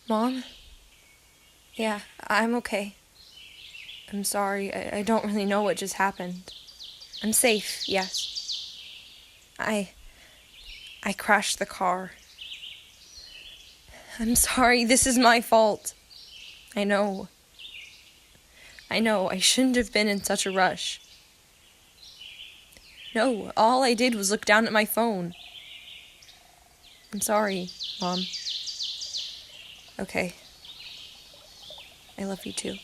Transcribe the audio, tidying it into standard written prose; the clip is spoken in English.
Mom? Yeah, I'm okay. I'm sorry. I don't really know what just happened. I'm safe, yes. I crashed the car. I'm sorry. This is my fault. I know. I shouldn't have been in such a rush. No, all I did was look down at my phone. I'm sorry, Mom. Okay. I love you too.